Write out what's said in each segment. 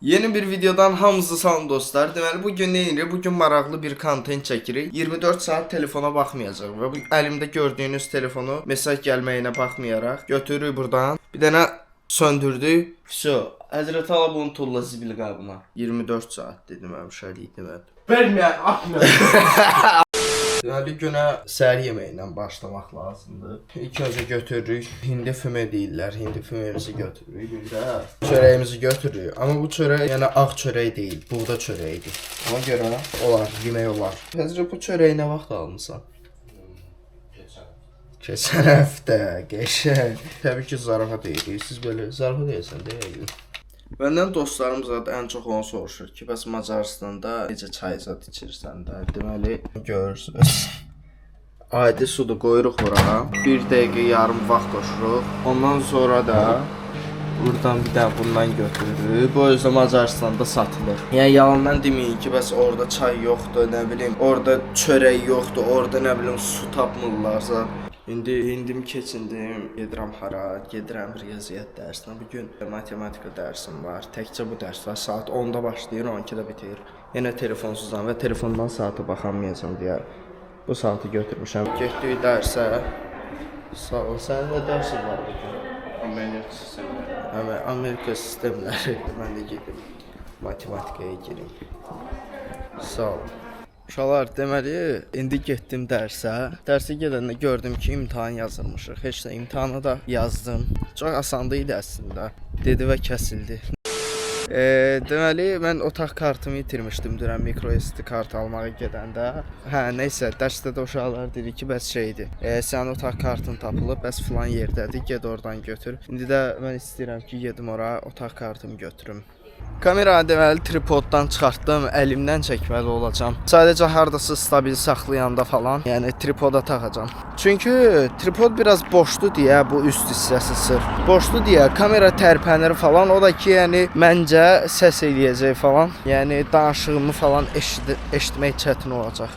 Yeni bir videodan hamınızı salam dostlar. Deməli bugün nə edirik? Bugün maraqlı bir kontent çəkirik. 24 saat telefona baxmayacağıq və bu əlimdə gördüyünüz telefonu mesaj gəlməyinə baxmayaraq götürürük buradan. Bir dənə söndürdük. Vso, Həzrət Allah bunu tulla zibil qabına. 24 saat dedim həmşəlik demədim. Vermə, atma. Deməli günə səhər yeməyilə başlamaq lazımdır. İlk öncə götürürük. Hindi füme deyirlər. Hindi fümemizi götürürük. Bir də çörəyimizi götürürük. Amma bu çörək yəni ağ çörək deyil, buğda çörəyidir. Ona görə olar, yemək olar. Həzrət bu çörəyi nə vaxt almısan? Keçən həftə, qəşəng. Təbii ki, zarafat edirik. Siz belə zarafat edirsən deyil. Məndən dostlarım zaten ən çox onu soruşur ki, bəs Macaristanda necə çay zad içirsən də? Deməli, görürsünüz. Adi suda qoyuruq ora. 1 dəqiqə yarım vaxt qoşuruq. Ondan sonra da buradan bir də bundan götürürük. Bu özü Macaristanda satılır. Yəni yalandan deməyin ki, bəs orada çay yoxdur, nə bilim, orada çörək yoxdur, orada nə bilim su tapmırlarsa. İndi hindim keçindim, gedirəm hara, gedirəm riyaziyyat dərsinə. Bugün matematika dərsim var. Təkcə bu dərs var. Saat 10-da başlayır, 12-də bitir. Yenə telefonsuzam və telefondan saata baxamayacağam deyə bu saatı götürmüşəm. Getdik dərsə. Sağ ol. Sənin nə dərsin var bugün? Amerika sistemləri. Amerika sistemləri. Mən də gedim matematikaya girim. Sağ ol. Uşaqlar, deməli, indi getdim dərsə. Dərsə gedəndə gördüm ki, imtahan yazılmışıq. Heç də imtahanı da yazdım. Çox asandı idi əslində. Dedi və kəsildi. Deməli, mən otaq kartımı itirmişdim dünən mikroSD kart almağa gedəndə. Neysə, dərsdə də uşaqlar dedi ki, bəs şeydir. Sənin otaq kartın tapılıb, bəs filan yerdədir, get oradan götür. İndi də mən istəyirəm ki, gedim ora, otaq kartımı götürüm. Kameranı deməli tripoddan çıxartdım, əlimdən çəkməli olacağam. Sadəcə hardasa stabil saxlayanda falan, yəni tripoda taxacağam. Çünki tripod biraz boşdur deyə bu üst hissəsi sırf. Boşdur deyə kamera tərpənir falan, o da ki, yəni məncə səs eləyəcək falan. Yəni danışığımı falan eşitmək çətin olacaq.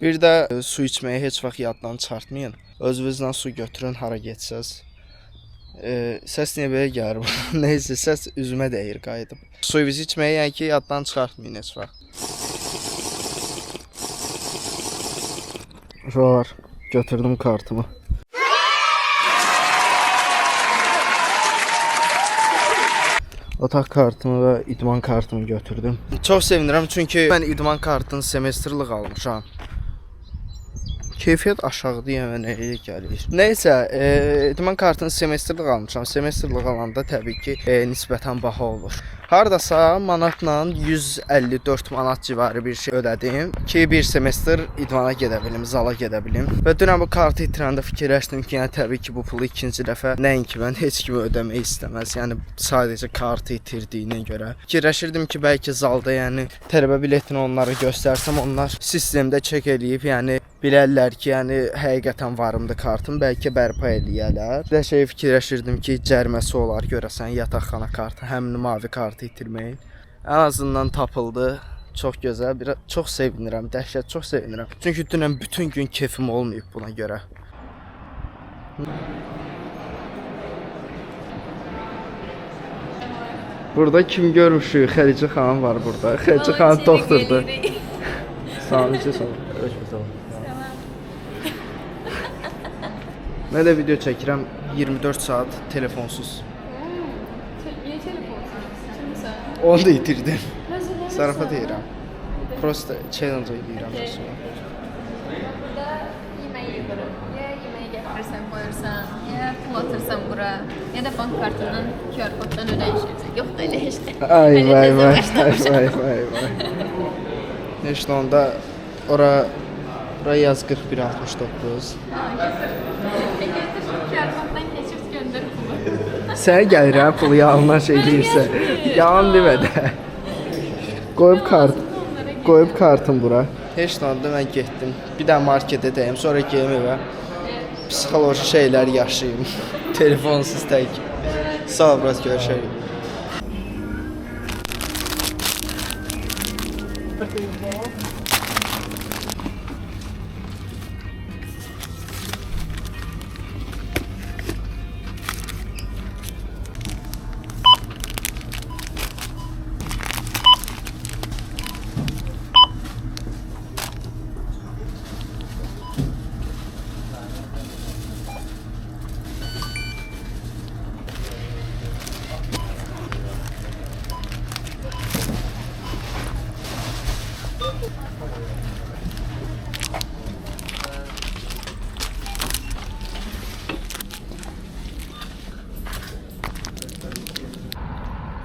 Bir də su içməyi heç vaxt yaddan çıxartmayın. Özünüzlə su götürün, hara getsəz. Səs niyə belə gəlir? Neysə, səs üzümə dəyir qayıdıb. Suyunuzu içməyi yəni ki, yaddan çıxartmayın heç vaxt. Uşaqlar, götürdüm kartımı. Otaq kartımı və idman kartımı götürdüm. Çox sevinirəm çünki mən idman kartını semestrlıq almışam. Keyfiyyət aşağıdır, yəni nəyə gəlir. Nəysə, idman kartını semestrlıq almışam. Semestrlıq alanda təbii ki, nisbətən baha olur. Hardasa manatla 154 manat civarı bir şey ödədim ki, bir semestr idmana gedə bilim, zala gedə bilim. Və dünən bu kartı itirəndə fikirləşdim ki, yəni təbii ki, bu pulu ikinci dəfə nəinki mən heç kimi ödəmək istəməz. Yəni sadəcə kartı itirdiyinə görə. Fikirləşirdim ki, bəlkə zalda, yəni tələbə biletini onlara göstərsəm, onlar sistemdə çek eləyib, yəni bilərlər ki, yəni həqiqətən varımdır kartım, bəlkə bərpa eləyərlər. Bir də şey fikirləşirdim ki, cəriməsi olar görəsən yataqxana kartı, həmin mavi kartı itirməyin. Ən azından tapıldı. Çox gözəl, çox sevinirəm, dəhşət çox sevinirəm. Çünki dünən bütün gün keyfim olmayıb buna görə. Burada kim görmüşük? Xədicə xanım var burada. Xədicə xanım doktordur. Sağ olun, sağ olun. Mən də video çəkirəm 24 saat telefonsuz. Niye telefonsuz? Kimsə? Onu da itirdim. Zarafat edirəm. Prosta challenge edirəm sonra. Burada yemək yedirim. Ya yeməyi gətirirsən, qoyursan, ya pul atırsan bura, ya da bank kartından QR koddan ödəyiş edirsən. Yox da elə işte. Ay vay. Neyse onda ora yaz 4169. QR koddan keçir göndər pulu. Sənə gəlir hə pulu yalandan şey deyirsə. Yalan demə də. Qoyub kartım bura. Heç nanda mən getdim. Bir də marketə dəyim, sonra geyim evə. Psixoloji şeylər yaşayım. Telefonsuz tək. Sağ ol, biraz görüşərik.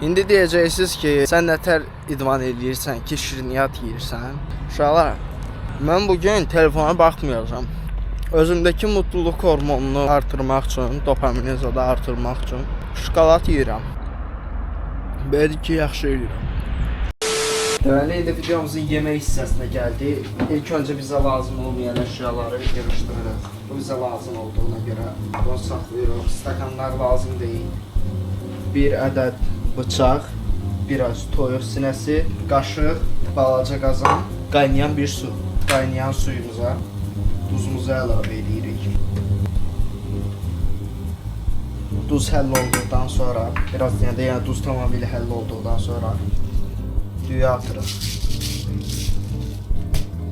İndi deyəcəksiniz ki, sən nətər idman eləyirsən ki, şirniyyat yeyirsən. Uşaqlar, mən bugün telefona baxmayacağam. Özümdəki mutluluq hormonunu artırmaq üçün, dopamini da artırmaq üçün şokolad yeyirəm. Belə ki, yaxşı yeyirəm. Deməli, indi videomuzun yemək hissəsinə gəldik. İlk öncə bizə lazım olmayan əşyaları yığışdırırıq. Bu bizə lazım olduğuna görə bunu saxlayırıq. Stakanlar lazım deyil. Bir ədəd bıçaq, biraz toyuq sinəsi, qaşıq, balaca qazan, qaynayan bir su. Qaynayan suyumuza duzumuzu əlavə edirik. Duz həll olduqdan sonra, biraz deyəndə yəni duz tamamilə həll olduqdan sonra düyə atırıq.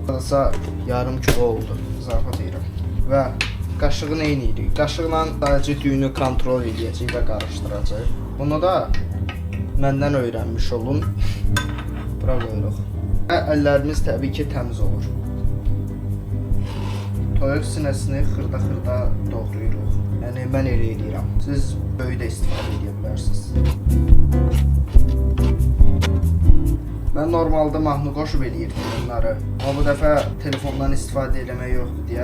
Burası yarım kilo oldu, zarfat edirəm. Və qaşığı nə edirik? Qaşıqla sadəcə düyünü kontrol edəcəyik və qarışdıracaq. Bunu da məndən öyrənmiş olun. Bura qoyuruq. Və əllərimiz təbii ki təmiz olur. Toyuq sinəsini xırda-xırda doğrayırıq. Yəni mən elə edirəm. Siz böyük də istifadə edə bilərsiniz. Mən normalda mahnı qoşub eləyirdim bunları. Amma bu dəfə telefondan istifadə eləmək yoxdur deyə.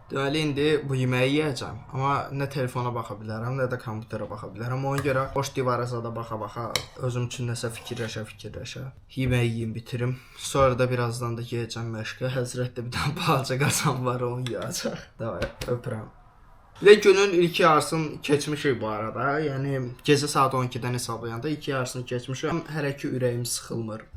Deməli, indi bu yeməyi yeyəcəm. Amma nə telefona baxa bilərəm, nə də kompüterə baxa bilərəm. Ona görə boş divara zada baxa-baxa özüm üçün nəsə fikirləşə. Yeməyi yeyim, bitirim. Sonra da birazdan da yeyəcəm məşqə. Həzrətdə bir dənə balaca qazan var, onu yeyəcək. Davay, öpürəm. Və günün ilk yarısını keçmişik bu arada. Yəni gecə saat 12-dən hesablayanda ilk yarısını keçmişəm. Hələ ki ürəyim sıxılmır.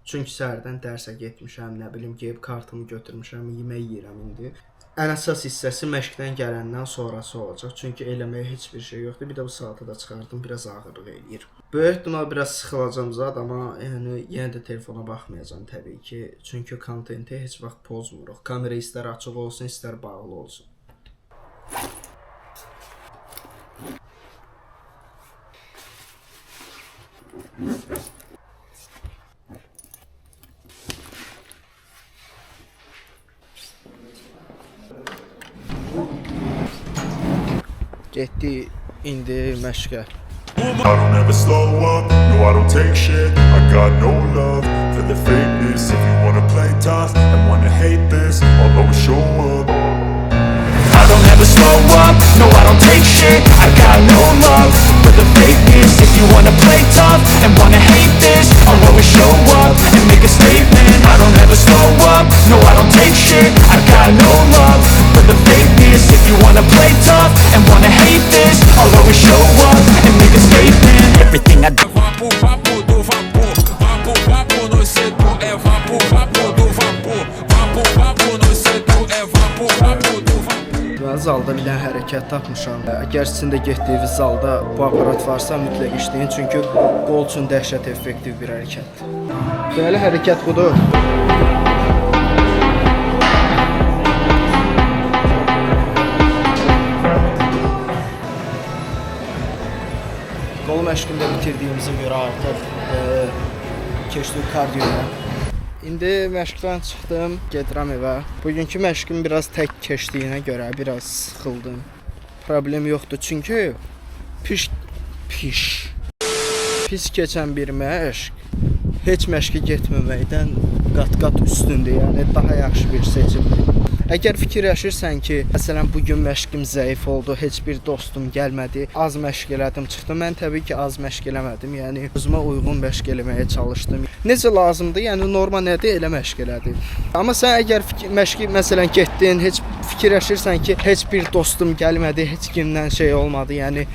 Çünki səhərdən dərsə getmişəm, nə bilim, geyib kartımı götürmüşəm, yemək yeyirəm indi. Ən əsas hissəsi məşqdən gələndən sonrası olacaq. Çünki eləməyə heç bir şey yoxdur. Bir də bu saatı da çıxardım, biraz ağırlıq eləyir. Böyük ehtimal biraz sıxılacam zat, amma yəni yenə də telefona baxmayacağam təbii ki. Çünki kontenti heç vaxt pozmuruq. Kamera istər açıq olsun, istər bağlı olsun. Getdi indi məşqə. I don't ever slow up, no I don't take shit. I got no love for the fakeness. If you wanna play tough and wanna hate this, I'll always show up. I don't ever slow up, no I don't take shit. I got no love for the fakeness. If you wanna play tough and wanna hate this, I'll always show up and make a statement. I don't ever slow up, no I don't take shit. I got no love for the fakeness. If you wanna play tough and wanna hate this, I'll always show up and make a statement. Everything I do. Vapo, vapo do vapor. Vapo, vapo no setor. É vapo, vapo do vapor. Vapo, vapo no setor. É vapo, vapo do vapor. Və zalda bir dənə hərəkət hərəkət tapmışam. Əgər sizin də getdiyiniz zalda bu aparat varsa, mütləq işləyin, çünki qol üçün dəhşət effektiv bir hərəkətdir. Deməli, hərəkət budur. Qol məşqində bitirdiyimizə görə artıq keçdik kardioya. İndi məşqdən çıxdım, gedirəm evə. Bugünkü məşqim biraz tək keçdiyinə görə biraz sıxıldım. Problem yoxdur, çünki pis keçən bir məşq heç məşqə getməməkdən qat-qat üstündür, yəni daha yaxşı bir seçimdir. Əgər fikirləşirsən ki, məsələn, bugün məşqim zəif oldu, heç bir dostum gəlmədi, az məşq elədim, çıxdım. Mən təbii ki, az məşq eləmədim. Yəni özümə uyğun məşq eləməyə çalışdım. Necə lazımdır? Yəni norma nədir, elə məşq elədim. Amma sən əgər məşqi məsələn getdin, heç fikirləşirsən ki, heç bir dostum gəlmədi, heç kimdən şey olmadı, yəni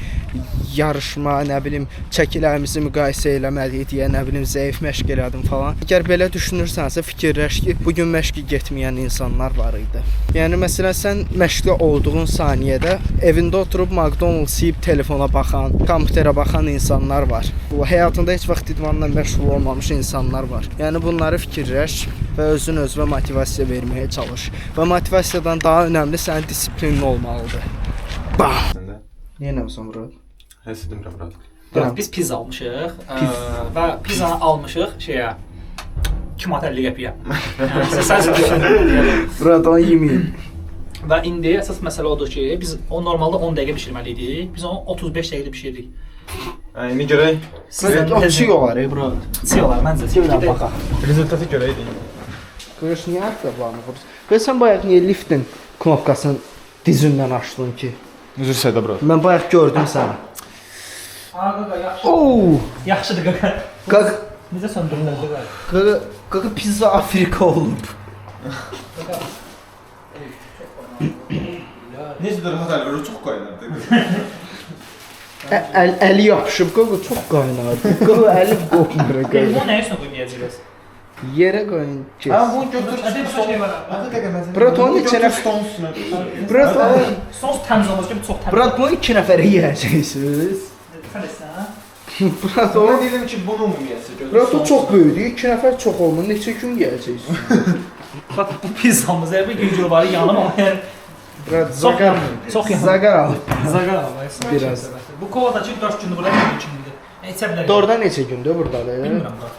yarışma, nə bilim, çəkilərimizi müqayisə eləmədik deyə, nə bilim, zəif məşq elədim falan. Əgər belə düşünürsənsə, fikirləş ki, bugün məşqə getməyən insanlar var idi. Yəni məsələn sən məşqdə olduğun saniyədə evində oturub McDonald's yeyib telefona baxan, kompüterə baxan insanlar var. Bu həyatında heç vaxt idmanla məşğul olmamış insanlar var. Yəni bunları fikirləş və özün özünə motivasiya verməyə çalış. Və motivasiyadan daha önəmli sənin disiplinin olmalıdır. Bam. Niyə nəmsən bura? Heç demirəm, brat. Bura biz pizza almışıq və pizzanı almışıq şeyə 2 manat 50 qəpiyə. Yəni sən düşünün. Buradan yeməyin. Və indi əsas məsələ odur ki, biz o normalda 10 dəqiqə bişirməli idik. Biz onu 35 dəqiqədə bişirdik. İndi görək. O çiğ olar, bura. Çiğ olar, məncə çiğ olar. Rezultatı görək. Qırış niyə artqablarını vurursun? Və sən bayaq niyə liftin knopkasını dizindən açdın ki? Üzr istədə, brat. Mən bayaq gördüm səni. Qaqa, yaxşı. Oo! Yaxşıdır qaqa. Qaqa, Necə söndürülür qaqa? qaqa pizza Afrika olub. Necədir rahat əlləri çox qaynardı. Əli yapışıb, qaqa çox qaynardı. Qaqa əli qopmur. Elmo nə üçün qoymayacağıq? Yerə qoyun kes. Bu götür. Brat onun içinə stolun üstünə. Brat Sos təmiz olmaz ki, çox təmiz. Brat bunu 2 nəfərə yeyəcəksiniz. Sən desən. Brat Ona onu dedim ki, bunu mu yeyəsə? Brat o çox böyükdür. 2 nəfər çox olmur. Neçə gün yeyəcəksiniz? Bax bu pizzamız bir gün var yanım ama yəni Brat zagar. Çox yaxın. Zagar alıb. Zagar abi. Biraz. Bu kovadakı 4 gündür burada 2 gündür. İçə bilərik. Doğrudan neçə gündür burdadır? Bilmirəm bura.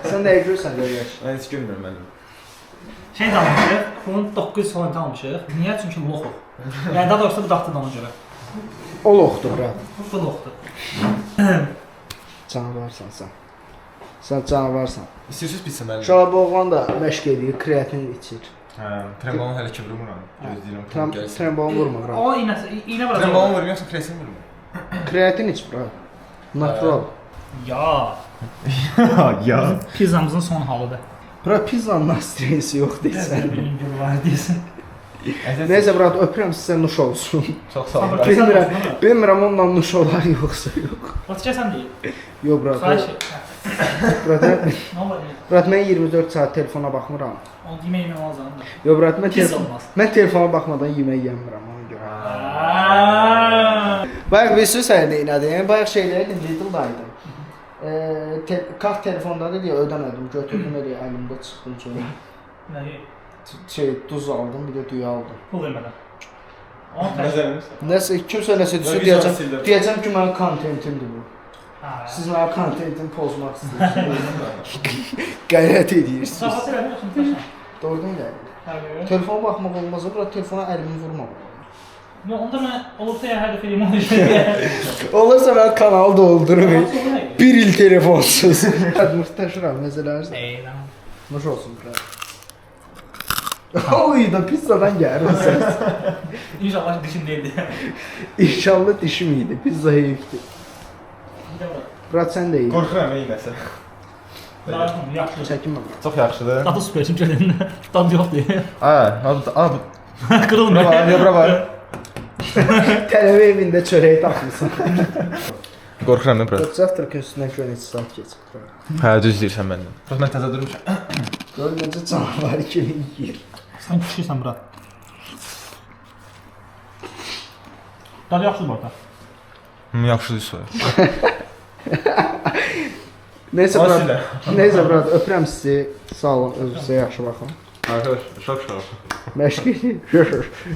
Sən də görürsən də yaş. Mən heç görmürəm mənim. Şey almışıq, bunun 900 falan almışıq. Niyə? Çünki loxuq. Yəni daha doğrusu bu daxtın ona görə. O loxdur brat. Bu loxdur. Canavarsan sən. Sən canavarsan. İstəyirsiniz pizza mənim? Uşaq bu oğlan da məşq edir, kreatin içir. Hə, trembolon hələ ki vurmuram. Gözləyirəm. Trembolon vurma bura. O iynə var. Trembolon vurum yoxsa kreatin vurum? Kreatin iç bura. Natural. Ya. Ya. Pizzamızın son halıdır. Bura pizzanın astriyesi yox deyirsən. Bilmiyorum var deyirsən. Neyse bura öpürəm sizə nuş olsun. Çox sağ olun. Bilmirəm ondan nuş olar yoxsa yox. Batacaqsan deyil. Yox bura. Xahiş. Bura Nə olur? bura mən 24 saat telefona baxmıram. O yemək olmaz da. Yox bura Pizza olmaz. mən telefona baxmadan yemək yemirəm ona görə. Aaaa. Bayaq bir söz sənə deyinədim. Bayaq şeylərdim, Lidl-daydım. Kart telefondadır deyə ödəmədim. Götürdüm elə əlimdə çıxdım sonra. Nəyi? Duz aldım, bir də düyə aldım. Pul vermədən. Nəzəriniz? Nəsə kimsə nəsə desə Güzel deyəcəm. sildim. Deyəcəm ki, mənim kontentimdir bu. Ha. Siz mənim kontentimi pozmaq istəyirsiniz. Qəyrət edirsiniz. Saat eləmiyorsun taşla. Doğrudan gəlir. Hə. Telefona baxmaq olmaz, bura telefona əlimi vurmaq. No, onda mən olursa ya hər dəfə limon içəcəm. Olursa mən kanalı doldururum. Bir il telefonsuz. Muhteşem mezelerse. Eyvallah. Nuş olsun bura. Oy da pizzadan gəlir ses. İnşallah dişin değildi. İnşallah dişim iyiydi. Pizza heyifdi. Bırak sen de iyi. Qorxuram eyləsə. Yaxşı. Çəkinmə. Çox yaxşıdır. Dadı süperçim gəlində. Dadı yox deyil. Bu. Qırılmır. Bura var. Tələbə evində çörək tapmısan. Qorxuram nə bura? Zavtrak üstündən görə neçə saat keçib. Hə, düz deyirsən məndən. Bax mən təzə durmuşam. Gör necə canavar kimi yeyir. Sən pişirsən bura. Dadı yaxşıdır bu arada. Yaxşıdır soyuq. Neyse O brat. sizə. Neyse brat, öpürəm sizi. Sağ olun, özünüzə yaxşı baxın. Arkadaş, çok sağ ol. Məşqi.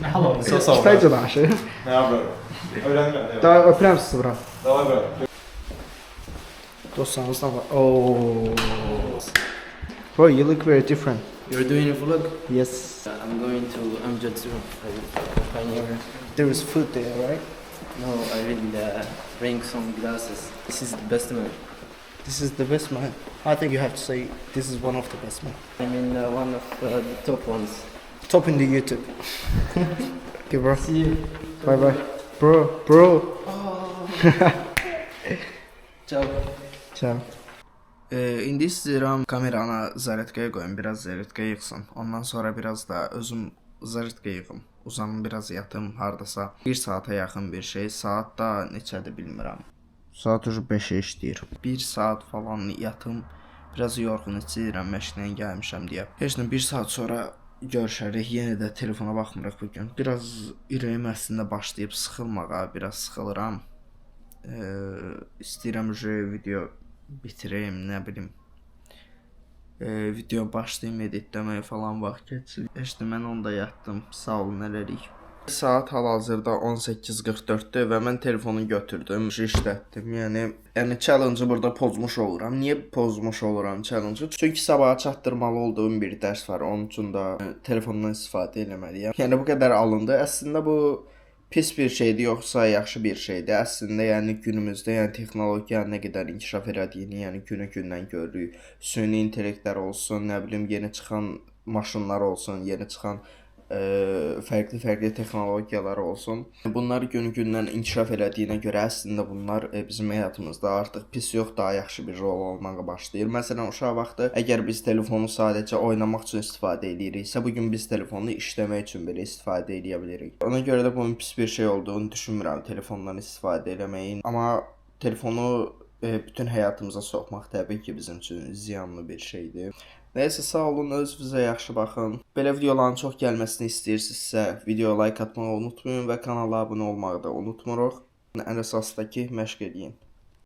Hello. Çok sağ ol. Kitayca danışır. Ne yapıyorum? Öğrendim. Daha öpürəm sizi brat. Davay bro. Dostlarınızdan var. Oh. Bro, you look very different. You're doing a vlog? Yes. I'm going to Amjad Zoo. There is food there, right? No, I will bring some glasses. This is the best man. This is the best man. I think you have to say this is one of the best man. I mean one of the top ones. Top in the YouTube. Okay, bro. See you. Bye bye. Bro. Ciao. Ciao. İndi istəyirəm kameranı zaryadkaya qoyum, biraz zaryadkaya yıxsın. Ondan sonra biraz da özüm zaryadkaya yığım. Uzanım, biraz yatım hardasa. 1 saata yaxın bir şey. Saat da neçədir bilmirəm. Saat ucu 5-ə işləyir. 1 saat falan yatım. Biraz yorğun istəyirəm, məşqdən gəlmişəm deyə. Heç nə 1 saat sonra görüşərik. Yenə də telefona baxmırıq bu gün. Biraz ürəyim əslində başlayıb sıxılmağa, biraz sıxılıram. İstəyirəm video bitireyim, nə bilim. Video başlayayım editləməyə falan vaxt keçir. İşte mən onda yatdım. Sağ olun, elərik. Saat hal-hazırda 18:44-dür və mən telefonu götürdüm, işlətdim. Yəni challenge-ı burada pozmuş oluram. Niyə pozmuş oluram challenge-ı? Çünki sabaha çatdırmalı olduğum bir dərs var. Onun üçün də telefondan istifadə etməliyəm. Yəni bu qədər alındı. Əslində bu pis bir şeydir, yoxsa yaxşı bir şeydir. Əslində yəni günümüzdə yəni texnologiya nə qədər inkişaf elədiyini, yəni günü-gündən görürük. Süni intellektlər olsun, nə bilim yeni çıxan maşınlar olsun, yeni çıxan fərqli texnologiyalar olsun. Bunlar günü-gündən inkişaf elədiyinə görə əslində bunlar bizim həyatımızda artıq pis yox, daha yaxşı bir rol olmağa başlayır. Məsələn, uşaq vaxtı əgər biz telefonu sadəcə oynamaq üçün istifadə ediriksə, bu gün biz telefonu işləmək üçün belə istifadə edə bilərik. Ona görə də bunun pis bir şey olduğunu düşünmürəm telefondan istifadə etməyin. Amma telefonu bütün həyatımıza soxmaq təbii ki, bizim üçün ziyanlı bir şeydir. Nəysə, sağ olun, özünüzə yaxşı baxın. Belə videoların çox gəlməsini istəyirsinizsə, videoya like atmağı unutmayın və kanala abunə olmağı da unutmuruq. Ən əsasdakı məşq edin.